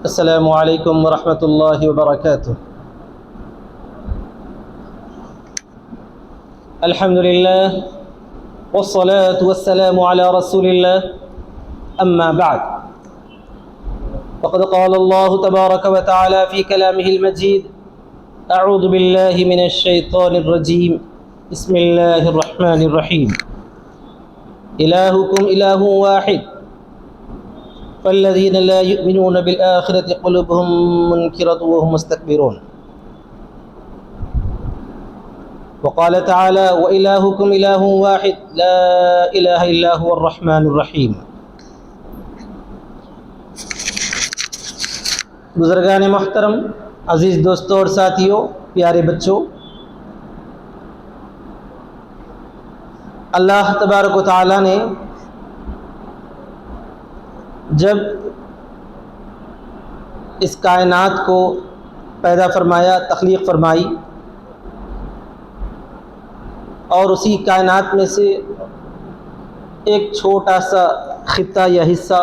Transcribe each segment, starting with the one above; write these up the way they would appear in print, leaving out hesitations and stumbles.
السلام علیکم ورحمۃ اللہ وبرکاتہ۔ الحمد للہ والصلاة والسلام على رسول اللہ، اما بعد فقد قال اللہ تبارک وتعالی فی کلامہ المجید: اعوذ باللہ من الشیطان الرجیم، بسم اللہ الرحمن الرحیم۔ الہکم الہ واحد فالذین لا یؤمنون بالآخرة قلوبهم منکرة وهم مستکبرون۔ وقال تعالی: وإلہکم الہ واحد لا الہ الا هو الرحمن الرحیم۔ بزرگان محترم، عزیز دوستوں اور ساتھیوں، پیارے بچوں، اللہ تبارک و تعالی نے جب اس کائنات کو پیدا فرمایا، تخلیق فرمائی، اور اسی کائنات میں سے ایک چھوٹا سا خطہ یا حصہ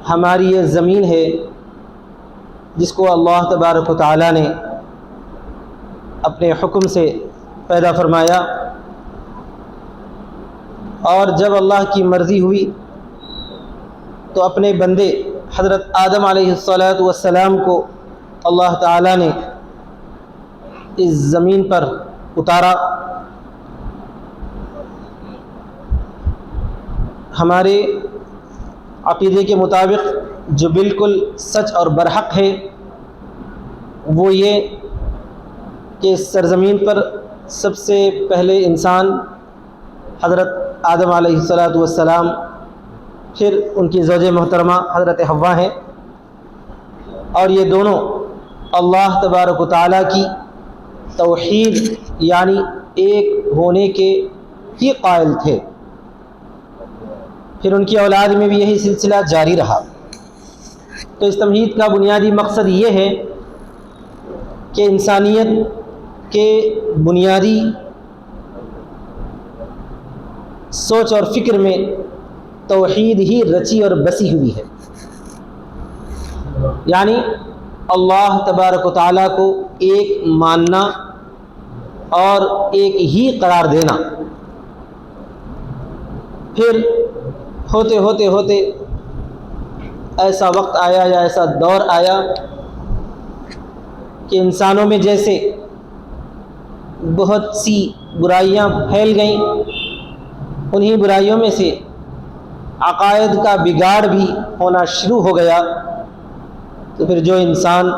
ہماری یہ زمین ہے، جس کو اللہ تبارک و تعالی نے اپنے حکم سے پیدا فرمایا، اور جب اللہ کی مرضی ہوئی تو اپنے بندے حضرت آدم علیہ السلام کو اللہ تعالی نے اس زمین پر اتارا۔ ہمارے عقیدے کے مطابق جو بالکل سچ اور برحق ہے وہ یہ کہ اس سرزمین پر سب سے پہلے انسان حضرت آدم علیہ السلام، پھر ان کی زوجہ محترمہ حضرت حوا ہیں، اور یہ دونوں اللہ تبارک و تعالیٰ کی توحید یعنی ایک ہونے کے ہی قائل تھے۔ پھر ان کی اولاد میں بھی یہی سلسلہ جاری رہا۔ تو اس تمہید کا بنیادی مقصد یہ ہے کہ انسانیت کے بنیادی سوچ اور فکر میں توحید ہی رچی اور بسی ہوئی ہے، یعنی اللہ تبارک و تعالیٰ کو ایک ماننا اور ایک ہی قرار دینا۔ پھر ہوتے ہوتے ہوتے ایسا وقت آیا یا ایسا دور آیا کہ انسانوں میں جیسے بہت سی برائیاں پھیل گئیں، انہی برائیوں میں سے عقائد کا بگاڑ بھی ہونا شروع ہو گیا۔ تو پھر جو انسان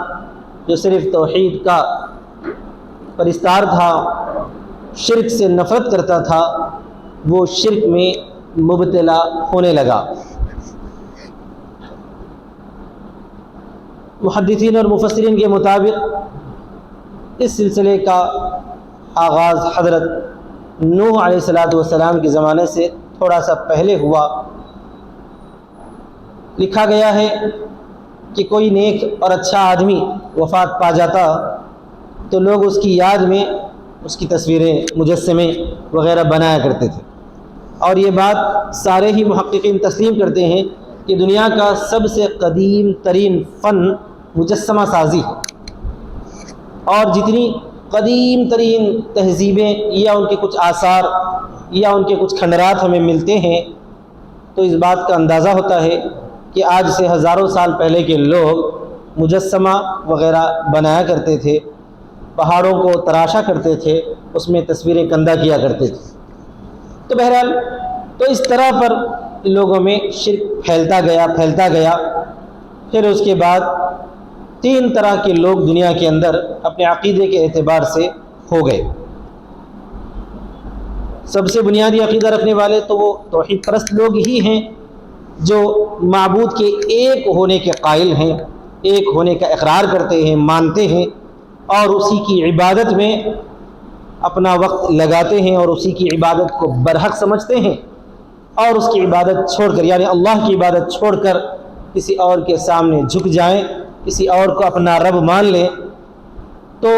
جو صرف توحید کا پرستار تھا، شرک سے نفرت کرتا تھا، وہ شرک میں مبتلا ہونے لگا۔ محدثین اور مفسرین کے مطابق اس سلسلے کا آغاز حضرت نوح علیہ السلام کے زمانے سے تھوڑا سا پہلے ہوا۔ لکھا گیا ہے کہ کوئی نیک اور اچھا آدمی وفات پا جاتا تو لوگ اس کی یاد میں اس کی تصویریں، مجسمے وغیرہ بنایا کرتے تھے، اور یہ بات سارے ہی محققین تسلیم کرتے ہیں کہ دنیا کا سب سے قدیم ترین فن مجسمہ سازی ہے، اور جتنی قدیم ترین تہذیبیں یا ان کے کچھ آثار یا ان کے کچھ کھنڈرات ہمیں ملتے ہیں تو اس بات کا اندازہ ہوتا ہے کہ آج سے ہزاروں سال پہلے کے لوگ مجسمہ وغیرہ بنایا کرتے تھے، پہاڑوں کو تراشا کرتے تھے، اس میں تصویریں کندہ کیا کرتے تھے۔ تو بہرحال تو اس طرح پر لوگوں میں شرک پھیلتا گیا۔ پھر اس کے بعد 3 طرح کے لوگ دنیا کے اندر اپنے عقیدے کے اعتبار سے ہو گئے۔ سب سے بنیادی عقیدہ رکھنے والے تو وہ توحید پرست لوگ ہی ہیں جو معبود کے ایک ہونے کے قائل ہیں، ایک ہونے کا اقرار کرتے ہیں، مانتے ہیں، اور اسی کی عبادت میں اپنا وقت لگاتے ہیں، اور اسی کی عبادت کو برحق سمجھتے ہیں، اور اس کی عبادت چھوڑ کر یعنی اللہ کی عبادت چھوڑ کر کسی اور کے سامنے جھک جائیں، کسی اور کو اپنا رب مان لیں، تو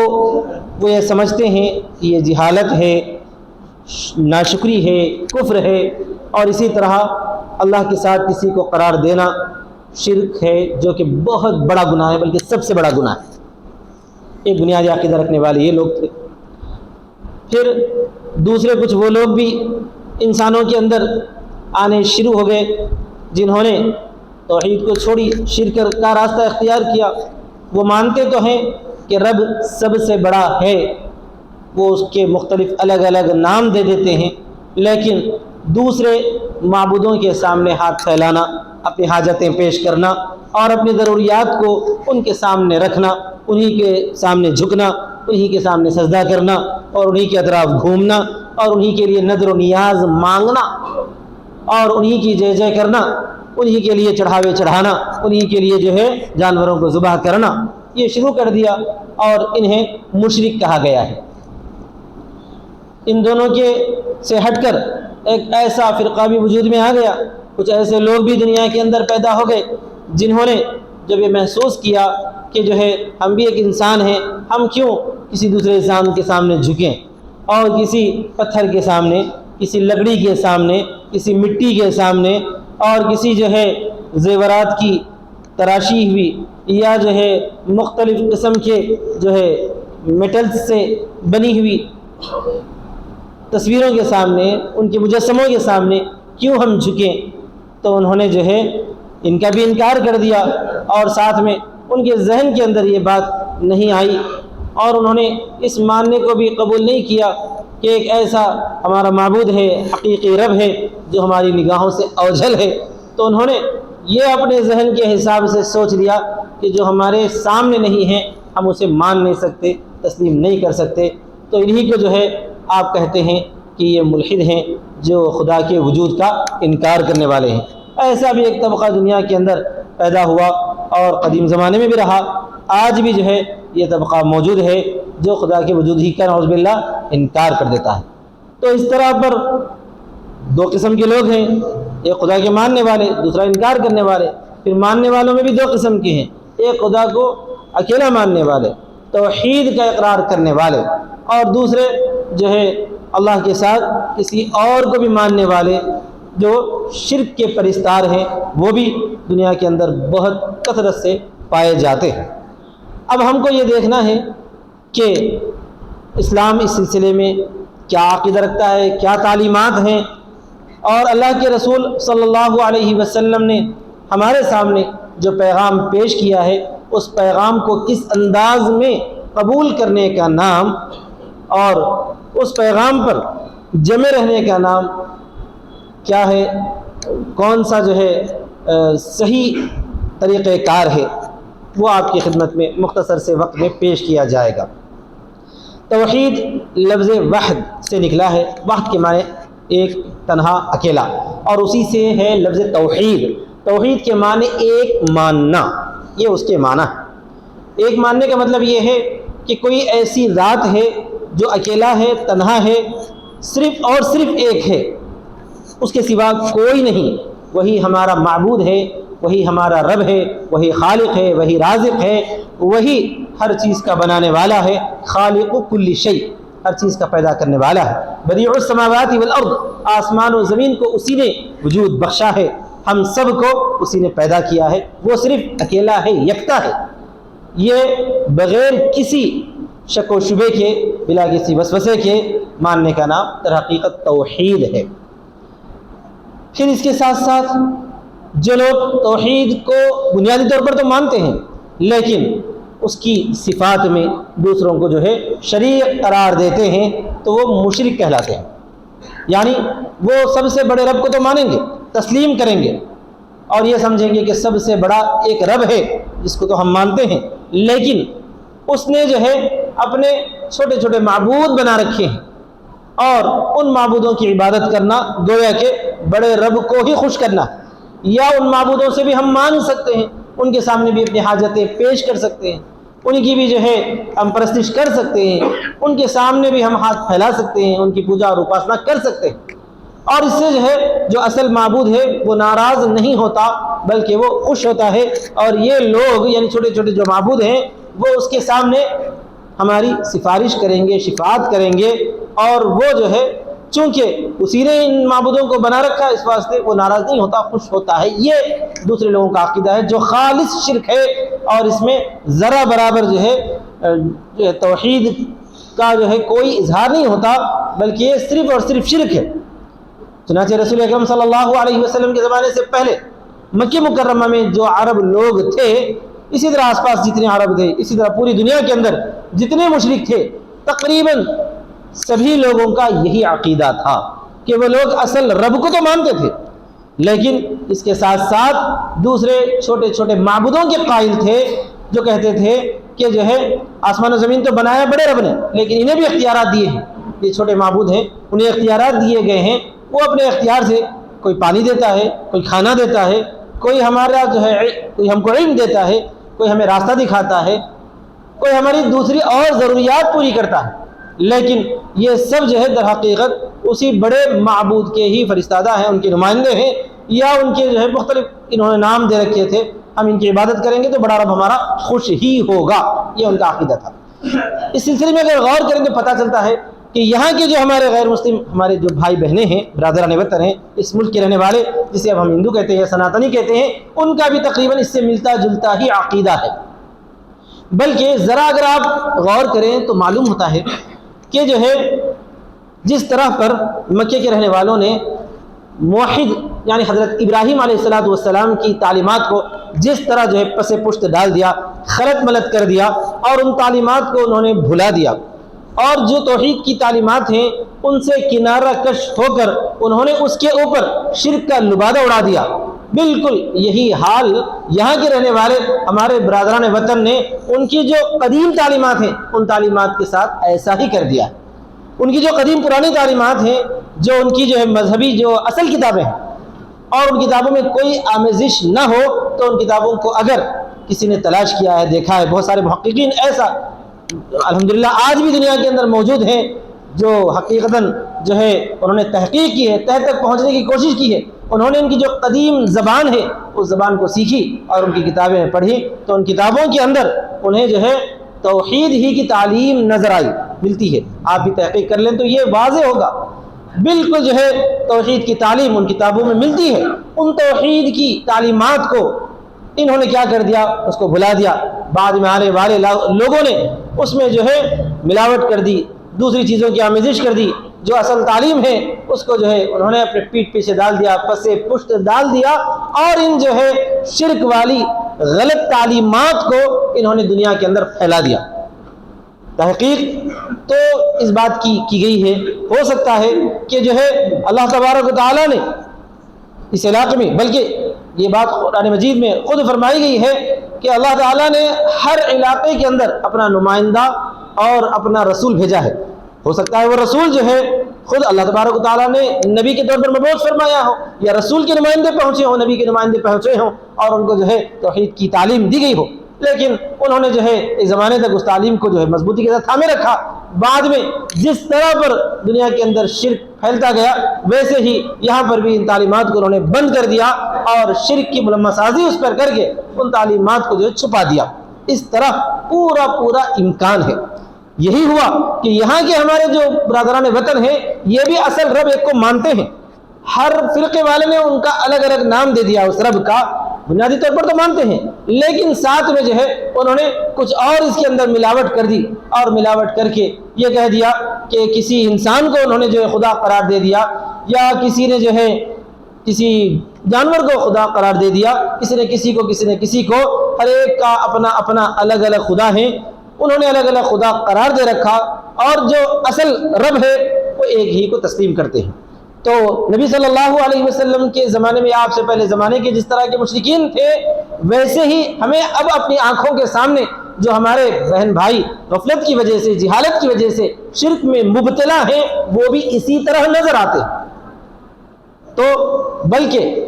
وہ یہ سمجھتے ہیں کہ یہ جہالت ہے، ناشکری ہے، کفر ہے، اور اسی طرح اللہ کے ساتھ کسی کو قرار دینا شرک ہے جو کہ بہت بڑا گناہ ہے، بلکہ سب سے بڑا گناہ ہے۔ ایک بنیادی عقیدہ رکھنے والے یہ لوگ تھے۔ پھر دوسرے کچھ وہ لوگ بھی انسانوں کے اندر آنے شروع ہو گئے جنہوں نے توحید کو چھوڑی، شرک کا راستہ اختیار کیا۔ وہ مانتے تو ہیں کہ رب سب سے بڑا ہے، وہ اس کے مختلف الگ الگ نام دے دیتے ہیں، لیکن دوسرے معبودوں کے سامنے ہاتھ پھیلانا، اپنی حاجتیں پیش کرنا اور اپنی ضروریات کو ان کے سامنے رکھنا، انہی کے سامنے جھکنا، انہی کے سامنے سجدہ کرنا اور انہی کے اطراف گھومنا اور انہی کے لیے نذر و نیاز مانگنا اور انہی کی جے جے کرنا، انہی کے لیے چڑھاوے چڑھانا، انہی کے لیے جو ہے جانوروں کو ذبح کرنا، یہ شروع کر دیا اور انہیں مشرک کہا گیا ہے۔ ان دونوں کے سے ہٹ کر ایک ایسا فرقہ بھی وجود میں آ گیا، کچھ ایسے لوگ بھی دنیا کے اندر پیدا ہو گئے جنہوں نے جب یہ محسوس کیا کہ جو ہے ہم بھی ایک انسان ہیں، ہم کیوں کسی دوسرے انسان کے سامنے جھکیں اور کسی پتھر کے سامنے، کسی لکڑی کے سامنے، کسی مٹی کے سامنے اور کسی جو ہے زیورات کی تراشی ہوئی یا جو ہے مختلف قسم کے جو ہے میٹلز سے بنی ہوئی تصویروں کے سامنے، ان کے مجسموں کے سامنے کیوں ہم جھکیں؟ تو انہوں نے جو ہے ان کا بھی انکار کر دیا اور ساتھ میں ان کے ذہن کے اندر یہ بات نہیں آئی اور انہوں نے اس ماننے کو بھی قبول نہیں کیا کہ ایک ایسا ہمارا معبود ہے، حقیقی رب ہے جو ہماری نگاہوں سے اوجھل ہے۔ تو انہوں نے یہ اپنے ذہن کے حساب سے سوچ لیا کہ جو ہمارے سامنے نہیں ہے ہم اسے مان نہیں سکتے، تسلیم نہیں کر سکتے۔ تو انہی کو جو ہے آپ کہتے ہیں کہ یہ ملحد ہیں جو خدا کے وجود کا انکار کرنے والے ہیں۔ ایسا بھی ایک طبقہ دنیا کے اندر پیدا ہوا اور قدیم زمانے میں بھی رہا، آج بھی جو ہے یہ طبقہ موجود ہے جو خدا کے وجود ہی کا نعوذ باللہ انکار کر دیتا ہے۔ تو اس طرح پر دو قسم کے لوگ ہیں، ایک خدا کے ماننے والے، دوسرا انکار کرنے والے۔ پھر ماننے والوں میں بھی دو قسم کے ہیں، ایک خدا کو اکیلا ماننے والے، توحید کا اقرار کرنے والے، اور دوسرے جو ہے اللہ کے ساتھ کسی اور کو بھی ماننے والے جو شرک کے پرستار ہیں، وہ بھی دنیا کے اندر بہت کثرت سے پائے جاتے ہیں۔ اب ہم کو یہ دیکھنا ہے کہ اسلام اس سلسلے میں کیا عقیدہ رکھتا ہے، کیا تعلیمات ہیں، اور اللہ کے رسول صلی اللہ علیہ وسلم نے ہمارے سامنے جو پیغام پیش کیا ہے اس پیغام کو کس انداز میں قبول کرنے کا نام اور اس پیغام پر جمے رہنے کا نام کیا ہے، کون سا جو ہے صحیح طریقہ کار ہے، وہ آپ کی خدمت میں مختصر سے وقت میں پیش کیا جائے گا۔ توحید لفظ وحد سے نکلا ہے، وحد کے معنی ایک، تنہا، اکیلا، اور اسی سے ہے لفظ توحید۔ توحید کے معنی ایک ماننا، یہ اس کے معنی ہے۔ ایک ماننے کا مطلب یہ ہے کہ کوئی ایسی ذات ہے جو اکیلا ہے، تنہا ہے، صرف اور صرف ایک ہے، اس کے سوا کوئی نہیں، وہی ہمارا معبود ہے، وہی ہمارا رب ہے، وہی خالق ہے، وہی رازق ہے، وہی ہر چیز کا بنانے والا ہے، خالق کل شیء، ہر چیز کا پیدا کرنے والا ہے، بدیع السماوات والارض، آسمان و زمین کو اسی نے وجود بخشا ہے، ہم سب کو اسی نے پیدا کیا ہے، وہ صرف اکیلا ہے، یکتا ہے۔ یہ بغیر کسی شک و شبے کے، بلا کسی وسوسے کے ماننے کا نام در حقیقت توحید ہے۔ پھر اس کے ساتھ ساتھ جو لوگ توحید کو بنیادی طور پر تو مانتے ہیں لیکن اس کی صفات میں دوسروں کو جو ہے شریک قرار دیتے ہیں تو وہ مشرک کہلاتے ہیں۔ یعنی وہ سب سے بڑے رب کو تو مانیں گے، تسلیم کریں گے اور یہ سمجھیں گے کہ سب سے بڑا ایک رب ہے جس کو تو ہم مانتے ہیں، لیکن اس نے جو ہے اپنے چھوٹے چھوٹے معبود بنا رکھے ہیں اور ان معبودوں کی عبادت کرنا گویا کہ بڑے رب کو ہی خوش کرنا، یا ان معبودوں سے بھی ہم مانگ سکتے ہیں، ان کے سامنے بھی اپنی حاجتیں پیش کر سکتے ہیں، ان کی بھی جو ہے ہم پرستش کر سکتے ہیں، ان کے سامنے بھی ہم ہاتھ پھیلا سکتے ہیں، ان کی پوجا اور اپاسنا کر سکتے ہیں، اور اس سے جو ہے جو اصل معبود ہے وہ ناراض نہیں ہوتا بلکہ وہ خوش ہوتا ہے، اور یہ لوگ یعنی چھوٹے چھوٹے جو معبود ہیں وہ اس کے سامنے ہماری سفارش کریں گے، شفاعت کریں گے، اور وہ جو ہے چونکہ اسی نے ان معبودوں کو بنا رکھا ہے، اس واسطے وہ ناراض نہیں ہوتا، خوش ہوتا ہے۔ یہ دوسرے لوگوں کا عقیدہ ہے جو خالص شرک ہے، اور اس میں ذرا برابر جو ہے توحید کا جو ہے کوئی اظہار نہیں ہوتا، بلکہ یہ صرف اور صرف شرک ہے۔ چنانچہ رسول اکرم صلی اللہ علیہ وسلم کے زمانے سے پہلے مکہ مکرمہ میں جو عرب لوگ تھے، اسی طرح آس پاس جتنے عرب تھے، اسی طرح پوری دنیا کے اندر جتنے مشرک تھے، تقریباً سبھی لوگوں کا یہی عقیدہ تھا کہ وہ لوگ اصل رب کو تو مانتے تھے، لیکن اس کے ساتھ ساتھ دوسرے چھوٹے چھوٹے معبودوں کے قائل تھے، جو کہتے تھے کہ جو ہے آسمان و زمین تو بنایا بڑے رب نے، لیکن انہیں بھی اختیارات دیے ہیں، یہ چھوٹے معبود ہیں، انہیں اختیارات دیے گئے ہیں، وہ اپنے اختیار سے کوئی پانی دیتا ہے، کوئی کھانا دیتا ہے، کوئی ہمارا جو ہے کوئی ہم کو علم دیتا ہے، کوئی ہمیں راستہ دکھاتا ہے، کوئی ہماری دوسری اور ضروریات پوری کرتا ہے، لیکن یہ سب جو ہے در حقیقت اسی بڑے معبود کے ہی فرستادہ ہیں، ان کے نمائندے ہیں، یا ان کے جو ہے مختلف انہوں نے نام دے رکھے تھے، ہم ان کی عبادت کریں گے تو بڑا رب ہمارا خوش ہی ہوگا، یہ ان کا عقیدہ تھا۔ اس سلسلے میں اگر غور کریں تو پتہ چلتا ہے کہ یہاں کے جو ہمارے غیر مسلم ہمارے جو بھائی بہنیں ہیں، برادران وطن ہیں، اس ملک کے رہنے والے، جسے اب ہم ہندو کہتے ہیں یا سناتنی کہتے ہیں، ان کا بھی تقریباً اس سے ملتا جلتا ہی عقیدہ ہے۔ بلکہ ذرا اگر آپ غور کریں تو معلوم ہوتا ہے کہ جو ہے جس طرح پر مکے کے رہنے والوں نے موحد یعنی حضرت ابراہیم علیہ السلام کی تعلیمات کو جس طرح جو ہے پس پشت ڈال دیا، خلط ملط کر دیا، اور ان تعلیمات کو انہوں نے بھلا دیا، اور جو توحید کی تعلیمات ہیں ان سے کنارہ کش ہو کر انہوں نے اس کے اوپر شرک کا لبادہ اڑا دیا، بالکل یہی حال یہاں کے رہنے والے ہمارے برادران وطن نے ان کی جو قدیم تعلیمات ہیں ان تعلیمات کے ساتھ ایسا ہی کر دیا۔ ان کی جو قدیم پرانی تعلیمات ہیں، جو ان کی جو ہے مذہبی جو اصل کتابیں ہیں، اور ان کتابوں میں کوئی آمیزش نہ ہو تو ان کتابوں کو اگر کسی نے تلاش کیا ہے، دیکھا ہے، بہت سارے محققین ایسا الحمدللہ آج بھی دنیا کے اندر موجود ہیں جو حقیقتاً جو ہے انہوں نے تحقیق کی ہے، تہ تک پہنچنے کی کوشش کی ہے، انہوں نے ان کی جو قدیم زبان ہے اس زبان کو سیکھی اور ان کی کتابیں پڑھی، تو ان کتابوں کے اندر انہیں جو ہے توحید ہی کی تعلیم نظر آئی ملتی ہے۔ آپ بھی تحقیق کر لیں تو یہ واضح ہوگا، بالکل جو ہے توحید کی تعلیم ان کتابوں میں ملتی ہے۔ ان توحید کی تعلیمات کو انہوں نے کیا کر دیا، اس کو بھلا دیا، بعد میں آنے والے لوگوں نے اس میں جو ہے ملاوٹ کر دی، دوسری چیزوں کی آمیزش کر دی، جو اصل تعلیم ہے اس کو جو ہے انہوں نے اپنے پیٹھ پیچھے ڈال دیا، پسے پشت ڈال دیا، اور ان جو ہے شرک والی غلط تعلیمات کو انہوں نے دنیا کے اندر پھیلا دیا۔ تحقیق تو اس بات کی گئی ہے، ہو سکتا ہے کہ جو ہے اللہ تبارک و تعالیٰ نے اس علاقے میں، بلکہ یہ بات قرآن مجید میں خود فرمائی گئی ہے کہ اللہ تعالیٰ نے ہر علاقے کے اندر اپنا نمائندہ اور اپنا رسول بھیجا ہے۔ ہو سکتا ہے وہ رسول جو ہے خود اللہ تبارک و تعالیٰ نے نبی کے طور پر مبعوث فرمایا ہو، یا رسول کے نمائندے پہنچے ہوں، نبی کے نمائندے پہنچے ہوں اور ان کو جو ہے توحید کی تعلیم دی گئی ہو، لیکن انہوں نے جو ہے ایک زمانے تک اس تعلیم کو جو ہے مضبوطی کے ساتھ تھامے رکھا۔ بعد میں جس طرح پر دنیا کے اندر شرک پھیلتا گیا، ویسے ہی یہاں پر بھی ان تعلیمات کو انہوں نے بند کر دیا اور شرک کی ملمہ سازی اس پر کر کے ان تعلیمات کو جو ہے چھپا دیا۔ اس طرح پورا امکان ہے۔ یہی ہوا کہ یہاں کے ہمارے جو برادران وطن ہیں یہ بھی اصل رب ایک کو مانتے ہیں، ہر فرقے والے نے ان کا الگ الگ نام دے دیا اس رب کا، بنیادی طور پر تو مانتے ہیں، لیکن ساتھ میں جو ہے انہوں نے کچھ اور اس کے اندر ملاوٹ کر دی، اور ملاوٹ کر کے یہ کہہ دیا کہ کسی انسان کو انہوں نے جو ہے خدا قرار دے دیا، یا کسی نے جو ہے کسی جانور کو خدا قرار دے دیا، کسی نے کسی کو، ہر ایک کا اپنا اپنا الگ الگ خدا ہے، انہوں نے الگ الگ خدا قرار دے رکھا، اور جو اصل رب ہے وہ ایک ہی کو تسلیم کرتے ہیں۔ تو نبی صلی اللہ علیہ وسلم کے زمانے میں، آپ سے پہلے زمانے کے جس طرح کے مشرکین تھے، ویسے ہی ہمیں اب اپنی آنکھوں کے سامنے جو ہمارے بہن بھائی غفلت کی وجہ سے، جہالت کی وجہ سے شرک میں مبتلا ہیں، وہ بھی اسی طرح نظر آتے ہیں۔ تو بلکہ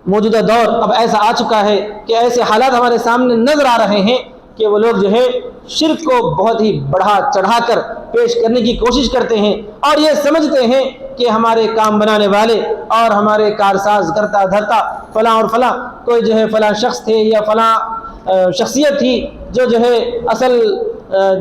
موجودہ دور اب ایسا آ چکا ہے کہ ایسے حالات ہمارے سامنے نظر آ رہے ہیں کہ وہ لوگ جو ہے شرک کو بہت ہی بڑھا چڑھا کر پیش کرنے کی کوشش کرتے ہیں، اور یہ سمجھتے ہیں کہ ہمارے کام بنانے والے اور ہمارے کارساز کرتا دھرتا فلاں اور فلاں کوئی جو ہے فلاں شخص تھے یا فلاں شخصیت تھی جو ہے اصل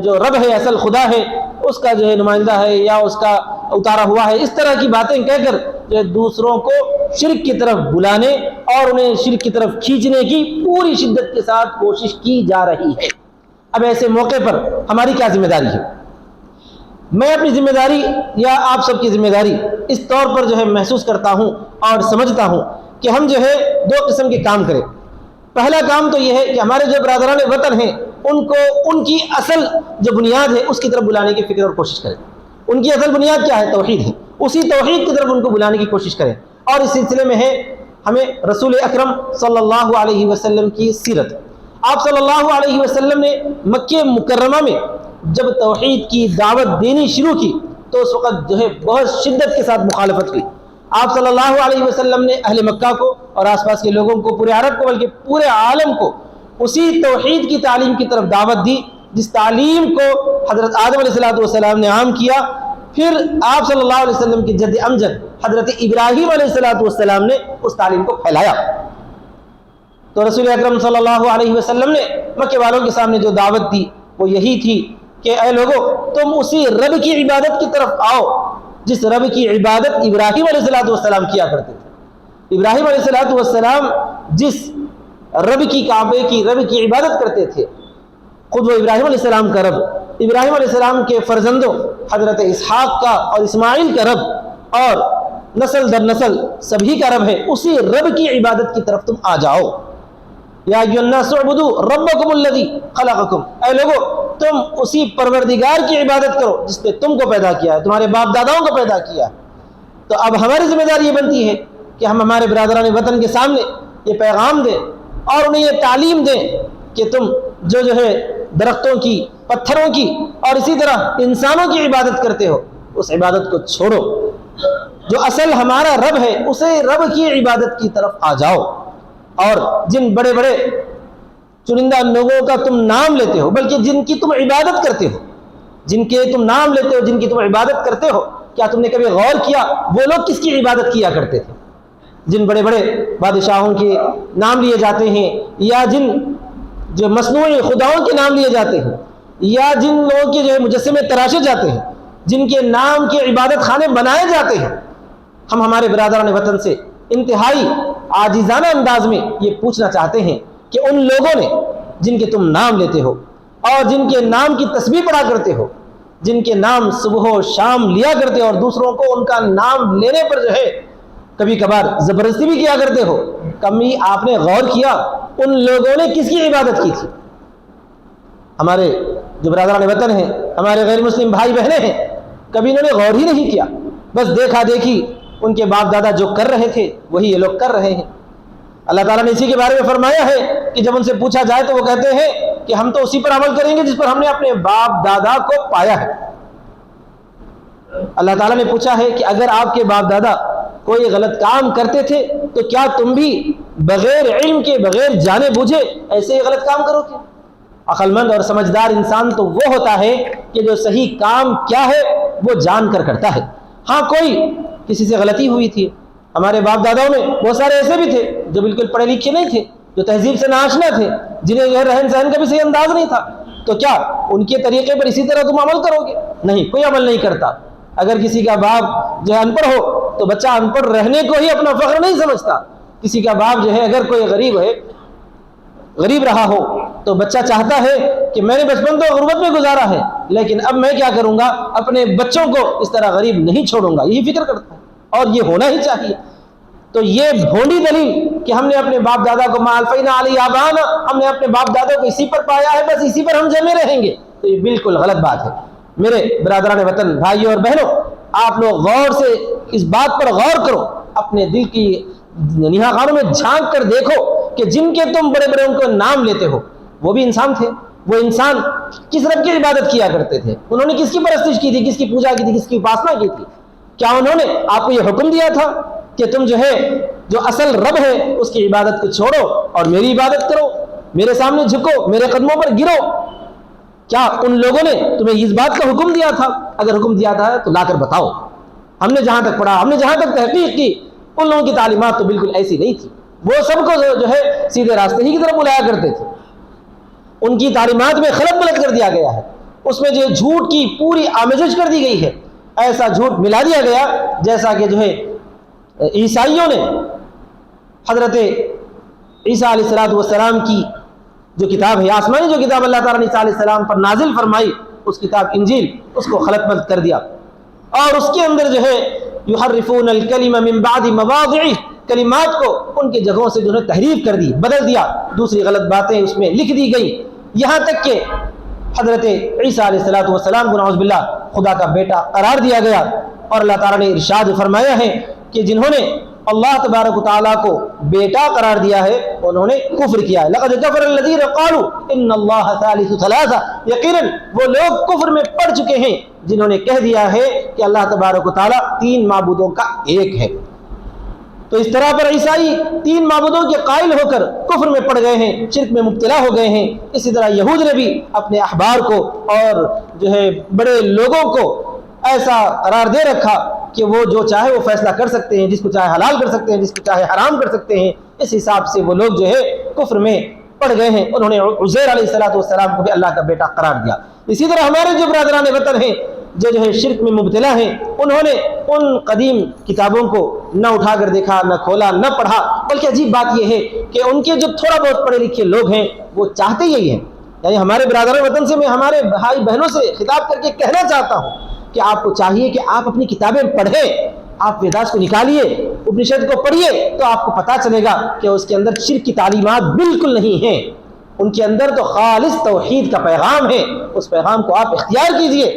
جو رب ہے، اصل خدا ہے، اس کا جو ہے نمائندہ ہے، یا اس کا اتارا ہوا ہے، اس طرح کی باتیں کہہ کر جو ہے دوسروں کو شرک کی طرف بلانے اور انہیں شرک کی طرف کھینچنے کی پوری شدت کے ساتھ کوشش کی جا رہی ہے۔ اب ایسے موقع پر ہماری کیا ذمہ داری ہے؟ میں اپنی ذمہ داری یا آپ سب کی ذمہ داری اس طور پر جو ہے محسوس کرتا ہوں اور سمجھتا ہوں کہ ہم جو ہے دو قسم کے کام کریں۔ پہلا کام تو یہ ہے کہ ہمارے جو برادران وطن ہیں ان کو ان کی اصل جو بنیاد ہے اس کی طرف بلانے کی فکر اور کوشش کریں۔ ان کی اصل بنیاد کیا ہے؟ توحید ہے، اسی توحید کی طرف ان کو بلانے کی کوشش کریں۔ اور اس سلسلے میں ہے ہمیں رسول اکرم صلی اللہ علیہ وسلم کی سیرت۔ آپ صلی اللہ علیہ وسلم نے مکہ مکرمہ میں جب توحید کی دعوت دینی شروع کی تو اس وقت جو ہے بہت شدت کے ساتھ مخالفت ہوئی۔ آپ صلی اللہ علیہ وسلم نے اہل مکہ کو اور آس پاس کے لوگوں کو، پورے عرب کو، بلکہ پورے عالم کو اسی توحید کی تعلیم کی طرف دعوت دی جس تعلیم کو حضرت آدم علیہ السلام نے عام کیا۔ پھر آپ صلی اللہ علیہ وسلم کی جد امجد حضرت ابراہیم علیہ السلام نے اس تعلیم کو پھیلایا۔ تو رسول اکرم صلی اللہ علیہ وسلم نے مکہ والوں کے سامنے جو دعوت دی وہ یہی تھی کہ اے لوگو، تم اسی رب کی عبادت کی طرف آؤ جس رب کی عبادت ابراہیم علیہ السلام کیا کرتے تھے۔ ابراہیم علیہ السلام جس رب کی، کعبے کی رب کی عبادت کرتے تھے، خود وہ ابراہیم علیہ السلام کا رب، ابراہیم علیہ السلام کے فرزندوں حضرت اسحاق کا اور اسماعیل کا رب اور نسل در نسل سبھی کا رب ہے، اسی رب کی عبادت کی طرف تم آ جاؤ۔ یا ایھا الناس اعبدوا ربکم الذی خلقکم، اے لوگو تم اسی پروردگار کی عبادت کرو جس نے تم کو پیدا کیا ہے، تمہارے باپ داداؤں کو پیدا کیا ہے۔ تو اب ہماری ذمہ داری یہ بنتی ہے کہ ہم ہمارے برادران وطن کے سامنے یہ پیغام دیں اور انہیں یہ تعلیم دیں کہ تم جو ہے درختوں کی، پتھروں کی اور اسی طرح انسانوں کی عبادت کرتے ہو، اس عبادت کو چھوڑو۔ جو اصل ہمارا رب ہے اسے رب کی عبادت کی طرف آ جاؤ۔ اور جن بڑے بڑے چنندہ لوگوں کا تم نام لیتے ہو، بلکہ جن کی تم عبادت کرتے ہو، جن کے تم نام لیتے ہو، جن کی تم عبادت کرتے ہو، کیا تم نے کبھی غور کیا وہ لوگ کس کی عبادت کیا کرتے تھے؟ جن بڑے بڑے بادشاہوں کے نام لیے جاتے ہیں، یا جن جو مصنوعی خداؤں کے نام لیے جاتے ہیں، یا جن لوگوں کے جو ہے مجسمے تراشے جاتے ہیں، جن کے نام کے عبادت خانے بنائے جاتے ہیں، ہم ہمارے برادران وطن سے انتہائی عاجزانہ انداز میں یہ پوچھنا چاہتے ہیں کہ ان لوگوں نے جن کے تم نام لیتے ہو اور جن کے نام کی تسبیح پڑھا کرتے ہو، جن کے نام صبح و شام لیا کرتے ہو اور دوسروں کو ان کا نام لینے پر جو ہے کبھی کبھار زبردستی بھی کیا کرتے ہو، کبھی آپ نے غور کیا ان لوگوں نے کس کی عبادت کی تھی؟ ہمارے جو برادران وطن ہیں، ہمارے غیر مسلم بھائی بہنیں ہیں، کبھی انہوں نے غور ہی نہیں کیا، بس دیکھا دیکھی ان کے باپ دادا جو کر رہے تھے وہی یہ لوگ کر رہے ہیں۔ اللہ تعالیٰ نے اسی کے بارے میں فرمایا ہے کہ جب ان سے پوچھا جائے تو وہ کہتے ہیں کہ ہم تو اسی پر عمل کریں گے جس پر ہم نے اپنے باپ دادا کو پایا ہے۔ اللہ تعالیٰ نے پوچھا ہے کہ اگر آپ کے باپ دادا کوئی غلط کام کرتے تھے تو کیا تم بھی بغیر علم کے، بغیر جانے بوجھے ایسے ہی غلط کام کرو گے؟ عقل مند اور سمجھدار انسان تو وہ ہوتا ہے کہ جو صحیح کام کیا ہے وہ جان کر کرتا ہے۔ ہاں کوئی کسی سے غلطی ہوئی تھی، ہمارے باپ داداؤں میں بہت سارے ایسے بھی تھے جو بالکل پڑھے لکھے نہیں تھے، جو تہذیب سے ناآشنا تھے، جنہیں جو ہے رہن سہن کا بھی صحیح انداز نہیں تھا، تو کیا ان کے طریقے پر اسی طرح تم عمل کرو گے؟ نہیں، کوئی عمل نہیں کرتا۔ اگر کسی کا باپ جو ہے ان پڑھ ہو تو بچہ ان پڑھ رہنے کو ہی اپنا فخر نہیں سمجھتا۔ کسی کا باپ جو ہے اگر کوئی غریب ہے، غریب رہا ہو تو بچہ چاہتا ہے کہ میں نے بچپن تو غربت میں گزارا ہے لیکن اب میں کیا کروں گا، اپنے بچوں کو اس طرح غریب نہیں چھوڑوں گا، یہی فکر کرتا ہے اور یہ ہونا ہی چاہیے۔ تو یہ بھونڈی دلیل کہ ہم نے اپنے باپ دادا کو ما الفینا علی آبانا، ہم نے اپنے باپ دادا کو اسی پر پایا ہے، بس اسی پر ہم جمے رہیں گے، تو یہ بالکل غلط بات ہے۔ میرے برادران وطن، بھائیوں اور بہنوں، آپ لوگ غور سے اس بات پر غور کرو، اپنے دل کی نہا خانوں میں جھانک کر دیکھو کہ جن کے تم بڑے بڑے ان کو نام لیتے ہو وہ بھی انسان تھے۔ وہ انسان کس رب کی عبادت کیا کرتے تھے؟ انہوں نے کس کی پرستش کی تھی، کس کی پوجا کی تھی، کس کی اپاسنا کی تھی؟ کیا انہوں نے آپ کو یہ حکم دیا تھا کہ تم جو ہے جو اصل رب ہے اس کی عبادت کو چھوڑو اور میری عبادت کرو، میرے سامنے جھکو، میرے قدموں پر گرو؟ کیا ان لوگوں نے تمہیں اس بات کا حکم دیا تھا؟ اگر حکم دیا تھا تو لا کر بتاؤ۔ ہم نے جہاں تک پڑھا، ہم نے جہاں تک تحقیق کی، ان لوگوں کی تعلیمات تو بالکل ایسی نہیں تھی۔ وہ سب کو جو ہے سیدھے راستے ہی کی طرف بلایا کرتے تھے۔ ان کی تعلیمات میں خلط بلط کر دیا گیا ہے، اس میں جو جھوٹ کی پوری آمیزش کر دی گئی ہے۔ ایسا جھوٹ ملا دیا گیا جیسا کہ جو ہے عیسائیوں نے حضرت عیسیٰ علیہ السلام کی جو کتاب ہے، آسمانی جو کتاب اللہ تعالیٰ نے عیسیٰ علیہ السلام پر نازل فرمائی، اس کتاب انجیل، اس کو خلط ملط کر دیا، اور اس کے اندر جو ہے یحرفون الکلم من بعد مواضعہ، کلمات کو ان کی جگہوں سے جو ہے تحریف کر دی، بدل دیا، دوسری غلط باتیں اس میں لکھ دی گئی، یہاں تک کہ حضرت عیسیٰ علیہ السلام کو نعوذ باللہ خدا کا بیٹا قرار دیا گیا۔ اور اللہ تعالیٰ نے ارشاد فرمایا ہے کہ جنہوں نے اللہ تبارک و تعالیٰ کو بیٹا قرار دیا ہے انہوں نے کفر کیا ہے۔ لقد کفر الذین قالوا ان اللہ ثالث ثلاثہ، یقیناً وہ لوگ کفر میں پڑ چکے ہیں جنہوں نے کہہ دیا ہے کہ اللہ تبارک و تعالیٰ تین معبودوں کا ایک ہے۔ تو اس طرح پر عیسائی تین معبودوں کے قائل ہو کر کفر میں پڑ گئے ہیں، شرک میں مبتلا ہو گئے ہیں۔ اسی طرح یہود نے بھی اپنے احبار کو اور جو ہے بڑے لوگوں کو ایسا قرار دے رکھا کہ وہ جو چاہے وہ فیصلہ کر سکتے ہیں، جس کو چاہے حلال کر سکتے ہیں، جس کو چاہے حرام کر سکتے ہیں۔ اس حساب سے وہ لوگ جو ہے کفر میں پڑ گئے ہیں، انہوں نے عزیر علیہ السلام کو بھی اللہ کا بیٹا قرار دیا۔ اسی طرح ہمارے جو برادران وطن ہیں جو ہے شرک میں مبتلا ہیں، انہوں نے ان قدیم کتابوں کو نہ اٹھا کر دیکھا، نہ کھولا، نہ پڑھا، بلکہ عجیب بات یہ ہے کہ ان کے جو تھوڑا بہت پڑھے لکھے لوگ ہیں وہ چاہتے یہی ہیں۔ یعنی ہمارے برادران وطن سے میں ہمارے بھائی بہنوں سے خطاب کر کے کہنا چاہتا ہوں کہ آپ کو چاہیے کہ آپ اپنی کتابیں پڑھیں، آپ ویداس کو نکالیے، اپنشد کو پڑھیے، تو آپ کو پتہ چلے گا کہ اس کے اندر شرک کی تعلیمات بالکل نہیں ہیں، ان کے اندر تو خالص توحید کا پیغام ہے۔ اس پیغام کو آپ اختیار کیجئے۔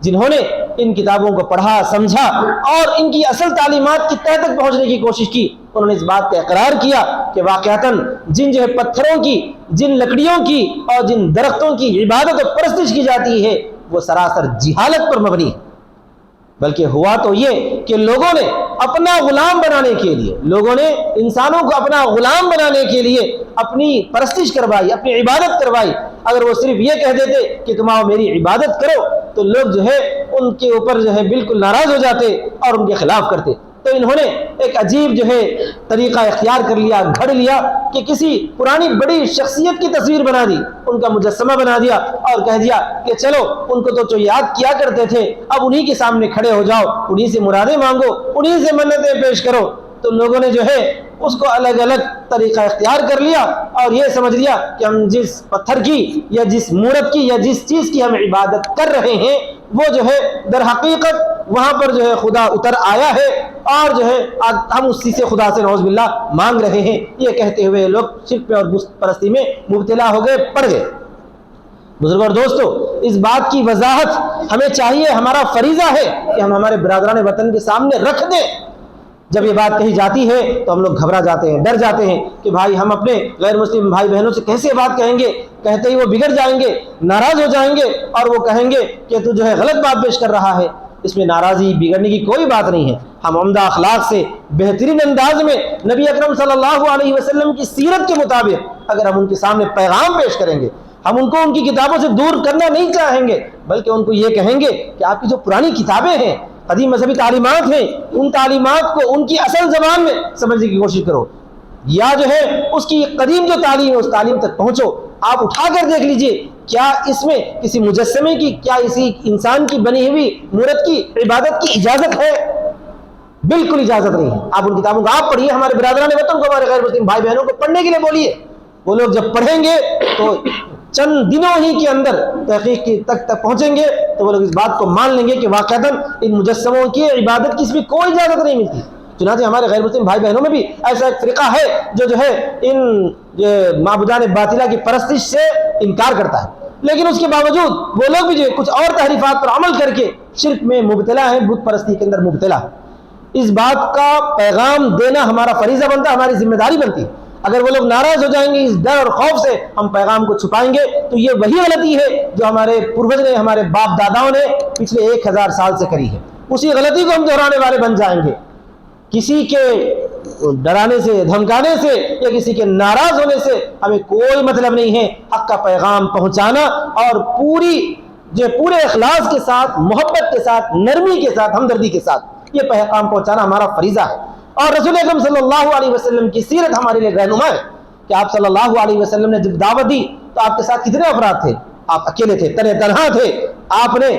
جنہوں نے ان کتابوں کو پڑھا، سمجھا اور ان کی اصل تعلیمات کی تہ تک پہنچنے کی کوشش کی، انہوں نے اس بات کا اقرار کیا کہ واقعتاً جن جو ہے پتھروں کی، جن لکڑیوں کی اور جن درختوں کی عبادت و پرستش کی جاتی ہے وہ سراسر جہالت پر مبنی ہے۔ بلکہ ہوا تو یہ کہ لوگوں نے اپنا غلام بنانے کے لیے، لوگوں نے انسانوں کو اپنا غلام بنانے کے لیے اپنی پرستش کروائی، اپنی عبادت کروائی۔ اگر وہ صرف یہ کہہ دیتے کہ تم آؤ میری عبادت کرو تو لوگ جو ہے ان کے اوپر جو ہے بالکل ناراض ہو جاتے اور ان کے خلاف کرتے۔ تو انہوں نے ایک عجیب جو ہے طریقہ اختیار کر لیا، گھڑ لیا کہ کسی پرانی بڑی شخصیت کی تصویر بنا دی، ان کا مجسمہ بنا دیا اور کہہ دیا کہ چلو ان کو تو یاد کیا کرتے تھے، اب انہی کے سامنے کھڑے ہو جاؤ، انہی سے مرادیں مانگو، انہی سے منتیں پیش کرو۔ تو لوگوں نے جو ہے اس کو الگ الگ طریقہ اختیار کر لیا اور یہ سمجھ لیا کہ ہم جس پتھر کی یا جس مورت کی یا جس چیز کی ہم عبادت کر رہے ہیں وہ جو ہے در حقیقت وہاں پر جو ہے خدا اتر آیا ہے اور جو ہے ہم اسی سے خدا سے نعوذ باللہ مانگ رہے ہیں۔ یہ کہتے ہوئے لوگ شرک پہ اور بت پرستی میں مبتلا ہو گئے، پڑ گئے۔ بزرگوں اور دوستو، اس بات کی وضاحت ہمیں چاہیے، ہمارا فریضہ ہے کہ ہم ہمارے برادران وطن کے سامنے رکھ دیں۔ جب یہ بات کہی جاتی ہے تو ہم لوگ گھبرا جاتے ہیں، ڈر جاتے ہیں کہ بھائی ہم اپنے غیر مسلم بھائی بہنوں سے کیسے بات کہیں گے، کہتے ہی وہ بگڑ جائیں گے، ناراض ہو جائیں گے اور وہ کہیں گے کہ تو جو ہے غلط بات پیش کر رہا ہے۔ اس میں ناراضی بگڑنے کی کوئی بات نہیں ہے۔ ہم عمدہ اخلاق سے بہترین انداز میں نبی اکرم صلی اللہ علیہ وسلم کی سیرت کے مطابق اگر ہم ان کے سامنے پیغام پیش کریں گے، ہم ان کو ان کی کتابوں سے دور کرنا نہیں چاہیں گے، بلکہ ان کو یہ کہیں گے کہ آپ کی جو پرانی کتابیں ہیں، قدیم مذہبی تعلیمات ہیں، ان تعلیمات کو ان کی اصل زبان میں سمجھنے کی کوشش کرو، یا جو ہے اس کی قدیم جو تعلیم ہے اس تعلیم تک پہنچو۔ آپ اٹھا کر دیکھ لیجئے کیا اس میں کسی مجسمے کی، کیا اسی انسان کی بنی ہوئی مورت کی عبادت کی اجازت ہے؟ بالکل اجازت نہیں ہے۔ آپ ان کتابوں کو آپ پڑھیے، ہمارے برادران وطن کو، ہمارے غیر مسلم بھائی بہنوں کو پڑھنے کے لیے بولیے۔ وہ لوگ جب پڑھیں گے تو چند دنوں ہی کے اندر تحقیق کی تک پہنچیں گے تو وہ لوگ اس بات کو مان لیں گے کہ واقعتاً ان مجسموں کی عبادت کی اس میں کوئی اجازت نہیں ملتی۔ چنانچہ ہمارے غیر مسلم بھائی بہنوں میں بھی ایسا ایک فرقہ ہے جو ہے ان معبودان باطلہ کی پرستش سے انکار کرتا ہے، لیکن اس کے باوجود وہ لوگ بھی جو کچھ اور تحریفات پر عمل کر کے شرک میں مبتلا ہیں، بت پرستی کے اندر مبتلا ہے۔ اس بات کا پیغام دینا ہمارا فریضہ بنتا ہے، ہماری ذمہ داری بنتی ہے۔ اگر وہ لوگ ناراض ہو جائیں گے، اس ڈر اور خوف سے ہم پیغام کو چھپائیں گے تو یہ وہی غلطی ہے جو ہمارے پروج نے، ہمارے باپ داداؤں نے پچھلے 1000 سال سے کری ہے۔ اسی غلطی کو ہم دہرانے والے بن جائیں گے۔ کسی کے ڈرانے سے، دھمکانے سے یا کسی کے ناراض ہونے سے ہمیں کوئی مطلب نہیں ہے۔ حق کا پیغام پہنچانا اور پورے اخلاص کے ساتھ، محبت کے ساتھ، نرمی کے ساتھ، ہمدردی کے ساتھ یہ پیغام پہنچانا ہمارا فریضہ ہے۔ اور رسول اکرم صلی اللہ علیہ وسلم کی سیرت ہمارے لیے رہنما ہے کہ آپ صلی اللہ علیہ وسلم نے جب دعوت دی تو آپ کے ساتھ کتنے افراد تھے؟ آپ اکیلے تھے، تنہا تھے۔ آپ نے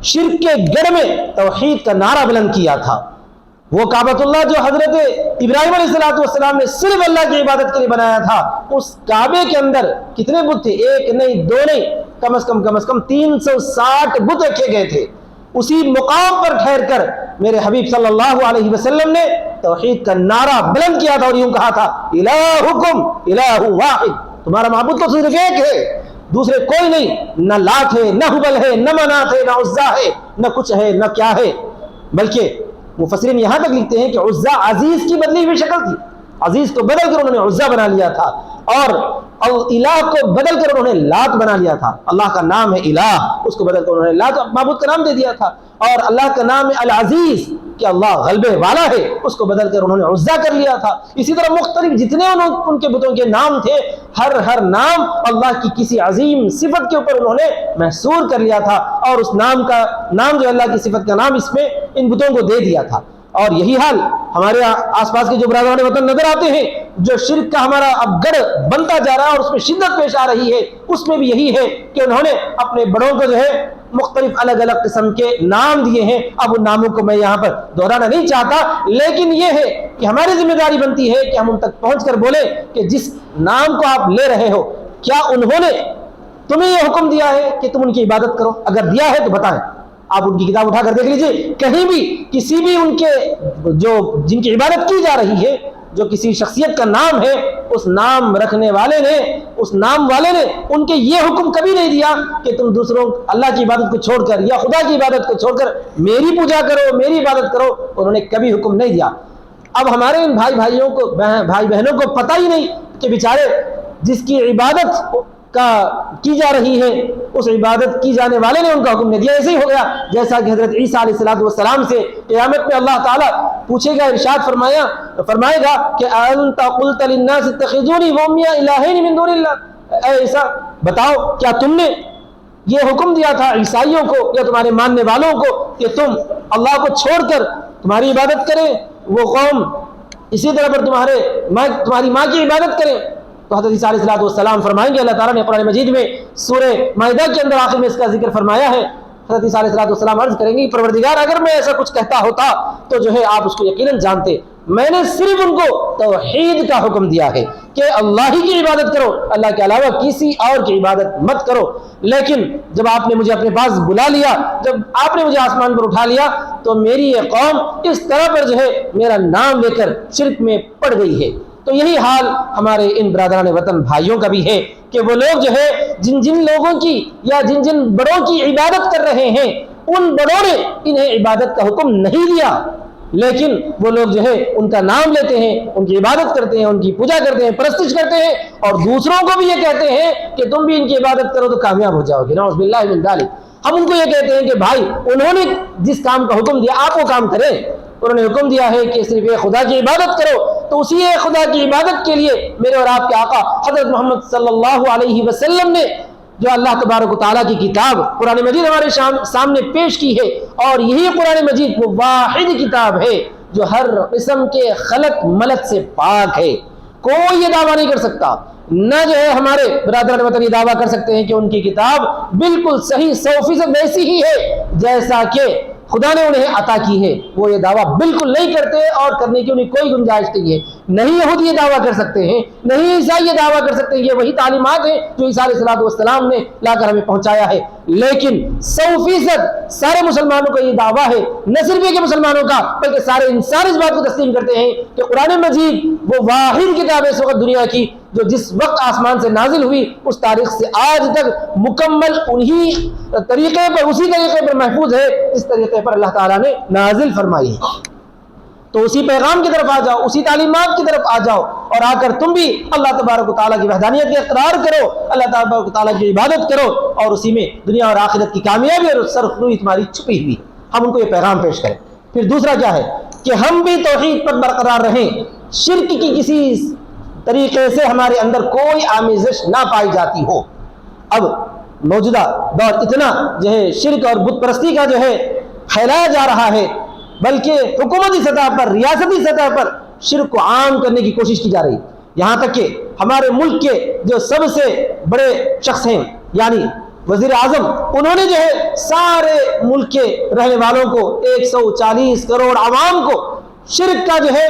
شرک کے گڑھ میں توحید کا نعرہ بلند کیا تھا۔ وہ کعبۃ اللہ جو حضرت ابراہیم علیہ السلام نے صرف اللہ کی عبادت کے لیے بنایا تھا، اس کعبے کے اندر کتنے بت تھے؟ ایک نہیں، دو نہیں، کم از کم 360 بت رکھے گئے تھے۔ اسی مقام پر ٹھہر کر میرے حبیب صلی اللہ علیہ وسلم نے توحید کا نعرہ بلند کیا تھا اور یوں کہا تھا الہکم الہ واحد، تمہارا معبود تو صرف ایک ہے، دوسرے کوئی نہیں، نہ لات ہے، نہ ہبل ہے، نہ منات ہے، نہ عزا ہے، نہ کچھ ہے، نہ کیا ہے۔ بلکہ مفسرین یہاں تک لکھتے ہیں کہ عزا عزیز کی بدلی ہوئی شکل تھی، عزیز کو بدل کر انہوں نے عزا بنا لیا تھا، اور الہ کو بدل کر انہوں نے لات بنا لیا تھا۔ اللہ کا نام ہے الہ، اس کو بدل کر انہوں نے لات معبود کا نام دے دیا تھا، اور اللہ کا نام ہے العزیز کہ اللہ غلبے والا ہے، اس کو بدل کر انہوں نے عزا کر لیا تھا۔ اسی طرح مختلف جتنے ان کے بتوں کے نام تھے، ہر نام اللہ کی کسی عظیم صفت کے اوپر انہوں نے محصور کر لیا تھا، اور اس نام جو اللہ کی صفت کا نام اس میں ان بتوں کو دے دیا تھا۔ اور یہی حال ہمارے آس پاس کے جو برادران وطن نظر آتے ہیں، جو شرک کا ہمارا اب گڑھ بنتا جا رہا ہے اور اس میں شدت پیش آ رہی ہے، اس میں بھی یہی ہے کہ انہوں نے اپنے بڑوں کو جو ہے مختلف الگ الگ قسم کے نام دیے ہیں۔ اب ان ناموں کو میں یہاں پر دہرانا نہیں چاہتا، لیکن یہ ہے کہ ہماری ذمہ داری بنتی ہے کہ ہم ان تک پہنچ کر بولیں کہ جس نام کو آپ لے رہے ہو، کیا انہوں نے تمہیں یہ حکم دیا ہے کہ تم ان کی عبادت کرو؟ اگر دیا ہے تو بتائیں۔ آپ ان کی کتاب اٹھا کر دیکھ لیجئے، کہیں بھی کسی بھی ان کے جن کی عبادت کی جا رہی ہے، جو کسی شخصیت کا نام ہے، اس نام رکھنے والے نے، اس نام والے نے ان کے یہ حکم کبھی نہیں دیا کہ تم دوسروں اللہ کی عبادت کو چھوڑ کر یا خدا کی عبادت کو چھوڑ کر میری پوجا کرو، میری عبادت کرو، انہوں نے کبھی حکم نہیں دیا۔ اب ہمارے ان بھائی بہنوں کو پتہ ہی نہیں کہ بیچارے جس کی عبادت کی جا رہی ہے، اس عبادت کی جانے والے نے ان کا حکم نہیں دیا۔ ایسے ہی ہو گیا جیسا کہ حضرت عیسیٰ علیہ السلام سے قیامت میں اللہ تعالیٰ پوچھے گا، ارشاد فرمائے گا کہ انت قلت للناس اتخذونی وامی الہین من دون اللہ، اے عیسیٰ بتاؤ کیا تم نے یہ حکم دیا تھا عیسائیوں کو یا تمہارے ماننے والوں کو کہ تم اللہ کو چھوڑ کر تمہاری عبادت کریں، وہ قوم اسی طرح پر تمہاری ماں کی عبادت کریں؟ تو حضرت عیسیٰ علیہ السلام فرمائیں گے، اللہ تعالیٰ نے قرآن مجید میں سورہ مائدہ کے اندر آخر میں اس کا ذکر فرمایا ہے۔ حضرت عیسیٰ علیہ السلام عرض کریں گے، پروردگار اگر میں ایسا کچھ کہتا ہوتا تو جو ہے آپ اس کو یقیناً جانتے، میں نے صرف ان کو توحید کا حکم دیا ہے کہ اللہ ہی کی عبادت کرو، اللہ کے علاوہ کسی اور کی عبادت مت کرو۔ لیکن جب آپ نے مجھے اپنے پاس بلا لیا، جب آپ نے مجھے آسمان پر اٹھا لیا، تو میری یہ قوم اس طرح پر جو ہے میرا نام لے کر شرک میں پڑ گئی ہے۔ تو یہی حال ہمارے ان برادران وطن بھائیوں کا بھی ہے کہ وہ لوگ جو ہے جن لوگوں کی یا جن بڑوں کی عبادت کر رہے ہیں، ان بڑوں نے انہیں عبادت کا حکم نہیں دیا، لیکن وہ لوگ جو ہے ان کا نام لیتے ہیں، ان کی عبادت کرتے ہیں، ان کی پوجا کرتے ہیں، پرستش کرتے ہیں، اور دوسروں کو بھی یہ کہتے ہیں کہ تم بھی ان کی عبادت کرو تو کامیاب ہو جاؤ گے۔ نعوذ باللہ من ذالک۔ ہم ان کو یہ کہتے ہیں کہ بھائی انہوں نے جس کام کا حکم دیا آپ وہ کام کریں، انہوں نے حکم دیا ہے کہ صرف ایک خدا کی عبادت کرو، تو اسی ایک خدا کی عبادت کے لیے میرے اور آپ کے آقا حضرت محمد صلی اللہ علیہ وسلم نے جو اللہ تبارک و تعالیٰ کی کتاب قرآن مجید ہمارے سامنے پیش کی ہے، اور یہی قرآن مجید وہ واحد کتاب ہے جو ہر قسم کے خلق ملت سے پاک ہے۔ کوئی یہ دعویٰ نہیں کر سکتا، نہ جو ہے ہمارے برادران وطن یہ دعویٰ کر سکتے ہیں کہ ان کی کتاب بالکل صحیح 100% ویسی ہی ہے جیسا کہ خدا نے انہیں عطا کی ہے۔ وہ یہ دعویٰ بالکل نہیں کرتے اور کرنے کی انہیں کوئی گنجائش نہیں ہے۔ نہیں یہودی یہ دعویٰ کر سکتے ہیں، نہیں عیسائی یہ دعویٰ کر سکتے ہیں، یہ وہی تعلیمات ہیں جو عیسیٰ علیہ السلام نے لا کر ہمیں پہنچایا ہے۔ لیکن 100% سارے مسلمانوں کا یہ دعویٰ ہے، نہ صرف یہ کہ مسلمانوں کا بلکہ سارے انسان اس بات کو تسلیم کرتے ہیں کہ قرآن مجید وہ واحد کتاب ہے اس وقت دنیا کی جو جس وقت آسمان سے نازل ہوئی اس تاریخ سے آج تک مکمل انہی طریقے پر، اسی طریقے پر محفوظ ہے اس طریقے پر اللہ تعالیٰ نے نازل فرمائی ہے۔ تو اسی پیغام کی طرف آ جاؤ، اسی تعلیمات کی طرف آ جاؤ، اور آ کر تم بھی اللہ تبارک و تعالیٰ کی وحدانیت کا اقرار کرو، اللہ تبارک و تعالیٰ کی عبادت کرو، اور اسی میں دنیا اور آخرت کی کامیابی اور سرخروئی تمہاری چھپی ہوئی۔ ہم ان کو یہ پیغام پیش کریں۔ پھر دوسرا کیا ہے کہ ہم بھی توحید پر برقرار رہیں، شرک کی کسی طریقے سے ہمارے اندر کوئی آمیزش نہ پائی جاتی ہو۔ اب موجودہ دور اتنا جو ہے شرک اور بت پرستی کا جو ہے پھیلایا جا رہا ہے، بلکہ حکومتی سطح پر، ریاستی سطح پر شرک کو عام کرنے کی کوشش کی جا رہی ہے۔ یہاں تک کہ ہمارے ملک کے جو سب سے بڑے شخص ہیں، یعنی وزیر اعظم، انہوں نے جو ہے سارے ملک کے رہنے والوں کو 140 کروڑ عوام کو شرک کا جو ہے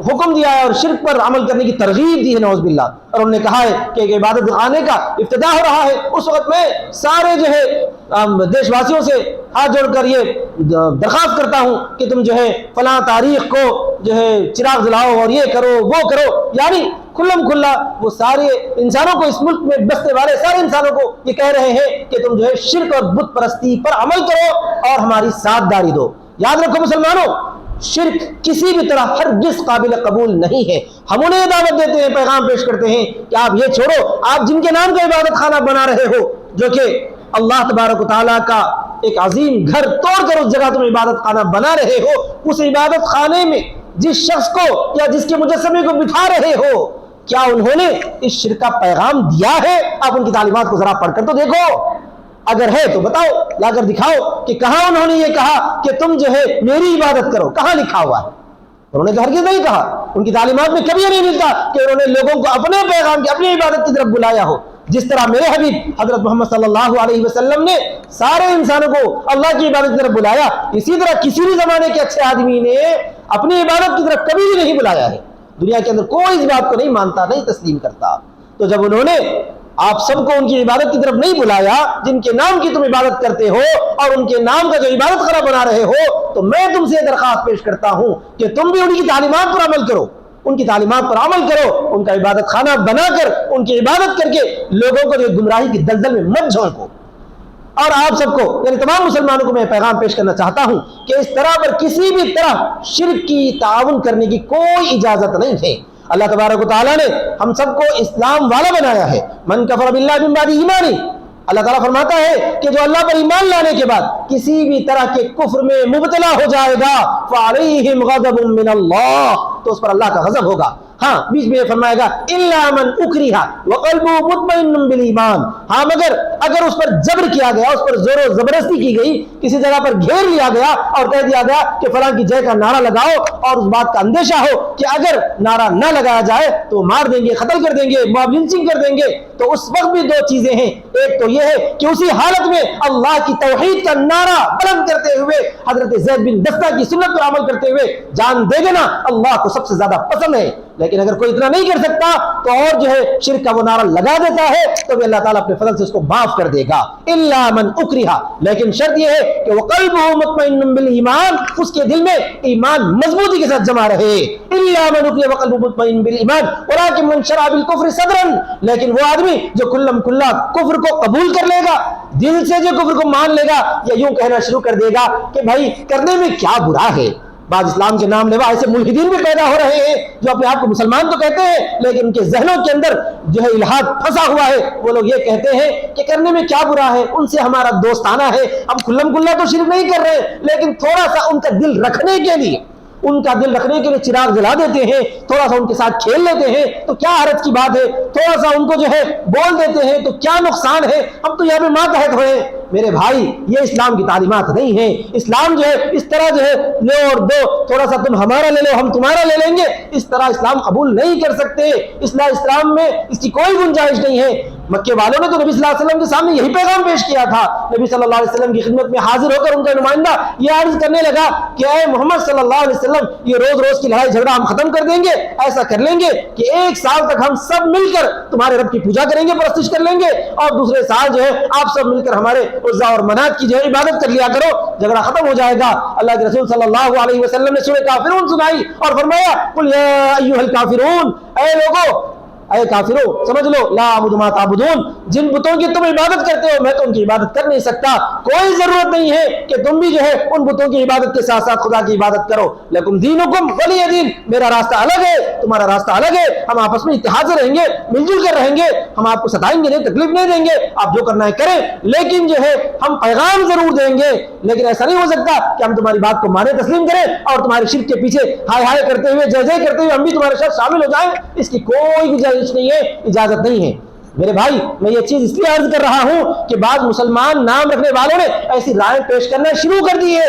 حکم دیا ہے اور شرک پر عمل کرنے کی ترغیب دی ہے، نعوذ باللہ. اور انہوں نے کہا ہے کہ ایک عبادت خانے کا افتتاح ہو رہا ہے. اس وقت میں سارے جو ہے دیش واسیوں سے ہاتھ جوڑ کر یہ درخواست کرتا ہوں کہ تم جو ہے فلاں تاریخ کو جو ہے چراغ جلاؤ اور یہ کرو وہ کرو. یعنی کھلم کھلا وہ سارے انسانوں کو، اس ملک میں بسنے والے سارے انسانوں کو یہ کہہ رہے ہیں کہ تم جو ہے شرک اور بت پرستی پر عمل کرو اور ہماری ساتھ داری دو. یاد رکھو مسلمانوں، شرک کسی بھی طرح ہرگز قابل قبول نہیں ہے. ہم انہیں یہ دعوت دیتے ہیں، پیغام پیش کرتے ہیں کہ آپ یہ چھوڑو، آپ جن کے نام کا عبادت خانہ بنا رہے ہو، جو کہ اللہ تبارک و تعالیٰ کا ایک عظیم گھر توڑ کر اس جگہ تم عبادت خانہ بنا رہے ہو، اس عبادت خانے میں جس شخص کو یا جس کے مجسمے کو بٹھا رہے ہو، کیا انہوں نے اس شرک کا پیغام دیا ہے؟ آپ ان کی تعلیمات کو ذرا پڑھ کر تو دیکھو، اگر ہے تو بتاؤ، لا کر دکھاؤ کہ کہاں انہوں نے یہ کہا کہ تم جو ہے میری عبادت کرو. کہاں لکھا ہوا ہے؟ انہوں نے تو ہرگز نہیں کہا. ان کی تعلیمات میں کبھی نہیں ملتا کہ انہوں نے لوگوں کو اپنے پیغام کی، اپنی عبادت کی طرف بلایا ہو. جس طرح میرے حبیب حضرت محمد صلی اللہ علیہ وسلم نے سارے انسانوں کو اللہ کی عبادت کی طرف بلایا، اسی طرح کسی بھی زمانے کے اچھے آدمی نے اپنی عبادت کی طرف کبھی بھی نہیں بلایا ہے. دنیا کے اندر کوئی اس بات کو نہیں مانتا، نہیں تسلیم کرتا. تو جب انہوں نے آپ سب کو ان کی عبادت کی طرف نہیں بلایا جن کے نام کی تم عبادت کرتے ہو اور ان کے نام کا جو عبادت خانہ بنا رہے ہو، تو میں تم سے درخواست پیش کرتا ہوں کہ تم بھی ان کی تعلیمات پر عمل کرو، ان کی تعلیمات پر عمل کرو، ان کا عبادت خانہ بنا کر ان کی عبادت کر کے لوگوں کو جو گمراہی کی دلدل میں مت جھونکو. اور آپ سب کو یعنی تمام مسلمانوں کو میں پیغام پیش کرنا چاہتا ہوں کہ اس طرح پر کسی بھی طرح شرک کی تعاون کرنے کی کوئی اجازت نہیں ہے. اللہ تبارک و تعالیٰ نے ہم سب کو اسلام والا بنایا ہے. من کفر باللہ من بعد ایمانی، اللہ تعالیٰ فرماتا ہے کہ جو اللہ پر ایمان لانے کے بعد کسی بھی طرح کے کفر میں مبتلا ہو جائے گا فعلیہم غضب من اللہ، تو اس پر اللہ کا غضب ہوگا. ہاں بیچ میں یہ فرمائے گا الا من اکرہ وقلبہ مطمئن بالایمان، ہاں مگر اگر اس پر جبر کیا گیا، اس پر زور و زبردستی کی گئی، کسی جگہ پر گھیر لیا گیا اور کہہ دیا گیا کہ فلاں کی جے کا نعرہ لگاؤ اور اس بات کا اندیشہ ہو کہ اگر نعرہ نہ لگایا جائے تو مار دیں گے، قتل کر دیں گے، موب لنچنگ کر دیں گے، تو اس وقت بھی دو چیزیں ہیں. ایک تو یہ ہے کہ اسی حالت میں اللہ کی توحید کا نعرہ بلند کرتے ہوئے حضرت زید بن دستہ کی سنت پر عمل کرتے ہوئے جان دے دینا اللہ کو سب سے زیادہ پسند ہے. لیکن اگر کوئی اتنا نہیں کر سکتا تو اور جو ہے شرک کا وہ نعرہ لگا دیتا ہے تو بھی اللہ تعالیٰ اپنے فضل سے اس کو معاف کر دے گا. الا من اکرہ، لیکن شرط یہ ہے کہ وہ قلبہ مطمئن بالایمان، اس کے دل میں ایمان مضبوطی کے ساتھ جمع رہے. الا من اکرہ وقلبہ مطمئن بالایمان ولکن من شرع بالکفر صدرا، لیکن وہ آدمی جو کلم کلا کفر کو قبول کر لے گا، دل سے جو کفر کو مان لے گا، یا یوں کہنا شروع کر دے گا کہ بھائی کرنے میں کیا برا ہے. بعض اسلام کے نام لیوا ایسے ملحدین بھی پیدا ہو رہے ہیں جو اپنے آپ کو مسلمان تو کہتے ہیں لیکن ان کے ذہنوں کے اندر جو ہے الحاد پھنسا ہوا ہے. وہ لوگ یہ کہتے ہیں کہ کرنے میں کیا برا ہے، ان سے ہمارا دوستانہ ہے، ہم کھلم کھلا تو شرک نہیں کر رہے لیکن تھوڑا سا ان کا دل رکھنے کے لیے، ان کا دل رکھنے کے لیے چراغ جلا دیتے ہیں، تھوڑا سا ان کے ساتھ کھیل لیتے ہیں تو کیا حرج کی بات ہے، تھوڑا سا ان کو جو ہے بول دیتے ہیں تو کیا نقصان ہے، ہم تو یہاں پہ ماتحت ہوئے. میرے بھائی یہ اسلام کی تعلیمات نہیں ہے. اسلام جو ہے اس طرح جو ہے لو اور دو، تھوڑا سا تم ہمارا لے لو ہم تمہارا لے لیں گے، اس طرح اسلام قبول نہیں کر سکتے. اسلام میں اس کی کوئی گنجائش نہیں ہے. مکے والوں نے تو نبی صلی اللہ علیہ وسلم کے سامنے یہی پیغام پیش کیا تھا. نبی صلی اللہ علیہ وسلم کی خدمت میں حاضر ہو کر ان کا نمائندہ یہ عرض کرنے لگا کہ اے محمد صلی اللہ علیہ وسلم، یہ روز روز کی لڑائی جھگڑا ہم ختم کر دیں گے، ایسا کر لیں گے کہ 1 سال تک ہم سب مل کر تمہارے رب کی پوجا کریں گے، پرستش کر لیں گے، اور دوسرے سال جو ہے آپ سب مل کر ہمارے عزا اور منات کی جو ہے عبادت کر لیا کرو، جھگڑا ختم ہو جائے گا. اللہ کے رسول صلی اللہ علیہ وسلم نے سورہ کافرون سنائی اور فرمایا قل یا ایھا الکافرون، اے لوگو، اے کافرو سمجھ لو، لا اعبد ما تعبدون، جن بتوں کی تم عبادت کرتے ہو میں تو ان کی عبادت کر نہیں سکتا. کوئی ضرورت نہیں ہے کہ تم بھی جو ہے ان بتوں کی عبادت کے ساتھ ساتھ خدا کی عبادت کرو. لکم دینکم ولی دین، میرا راستہ الگ ہے، تمہارا راستہ الگ ہے. ہم آپس میں اتحاد سے رہیں گے، مل جل کر رہیں گے، ہم آپ کو ستائیں گے نہیں، تکلیف نہیں دیں گے، آپ جو کرنا ہے کریں، لیکن جو ہے ہم پیغام ضرور دیں گے. لیکن ایسا نہیں ہو سکتا کہ ہم تمہاری بات کو مانے تسلیم کریں اور تمہارے شرک کے پیچھے ہائے ہائے کرتے ہوئے جے جے کرتے ہوئے ہم بھی تمہارے ساتھ شامل ہو جائیں. اس کی کوئی گنجائش نہیں ہے، اجازت نہیں ہے. میرے بھائی میں یہ چیز اس لیے عرض کر رہا ہوں کہ بعض مسلمان نام رکھنے والوں نے ایسی رائے پیش کرنا شروع کر دی ہے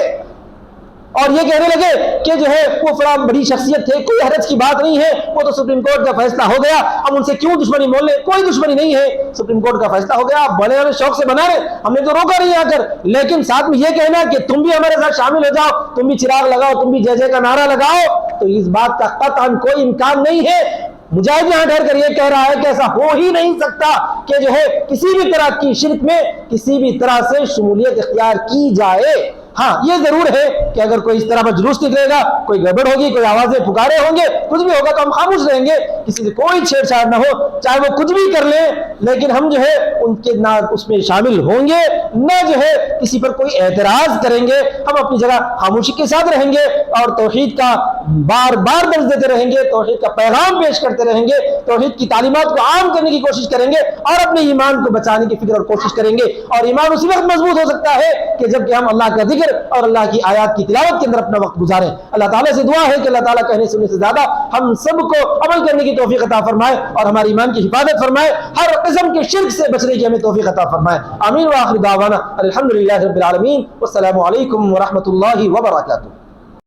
اور یہ کہنے لگے کہ جو ہے وہ بڑا بڑی شخصیت تھے، کوئی حرج کی بات نہیں ہے، وہ تو سپریم کورٹ کا فیصلہ ہو گیا، ہم ان سے کیوں دشمنی مول لیں؟ کوئی دشمنی نہیں ہے، سپریم کورٹ کا فیصلہ ہو گیا، آپ بڑے ہمیں شوق سے بنا رہے، ہم نے تو روکا نہیں آ کر، لیکن ساتھ میں یہ کہنا کہ تم بھی ہمارے ساتھ شامل ہو جاؤ، تم بھی چراغ لگاؤ، تم بھی جے جے کا نعرہ لگاؤ، تو اس بات کا قطعاً کوئی امکان نہیں ہے۔ مجاہد یہاں ٹھہر کر یہ کہہ رہا ہے کہ ایسا ہو ہی نہیں سکتا کہ جو ہے کسی بھی طرح کی شرک میں کسی بھی طرح سے شمولیت اختیار کی جائے۔ ہاں یہ ضرور ہے کہ اگر کوئی اس طرح پر جلوس نکلے گا، کوئی گڑبڑ ہوگی، کوئی آوازیں پکارے ہوں گے، کچھ بھی ہوگا تو ہم خاموش رہیں گے، کسی سے کوئی چھیڑ چھاڑ نہ ہو، چاہے وہ کچھ بھی کر لیں، لیکن ہم جو ہے ان کے نہ اس میں شامل ہوں گے، نہ جو ہے کسی پر کوئی اعتراض کریں گے، ہم اپنی جگہ خاموشی کے ساتھ رہیں گے اور توحید کا بار بار درس دیتے رہیں گے، توحید کا پیغام پیش کرتے رہیں گے، توحید کی تعلیمات کو عام کرنے کی کوشش کریں گے اور اپنے ایمان کو بچانے کی فکر اور کوشش کریں گے۔ اور ایمان اسی وقت مضبوط ہو سکتا ہے کہ جب کہ ہم اللہ کا ذکر اور اللہ کی آیات کی تلاوت کے اندر اپنا وقت گزاریں۔ اللہ تعالیٰ سے دعا ہے کہ اللہ تعالیٰ کہنے سننے سے زیادہ ہم سب کو عمل کرنے کی توفیق عطا فرمائے اور ہماری ایمان کی حفاظت فرمائے، ہر قسم کے شرک سے بچنے کی ہمیں توفیق عطا فرمائے۔ آمین وآخر دعوانا الحمدللہ رب العالمین، والسلام علیکم ورحمۃ اللہ وبرکاتہ۔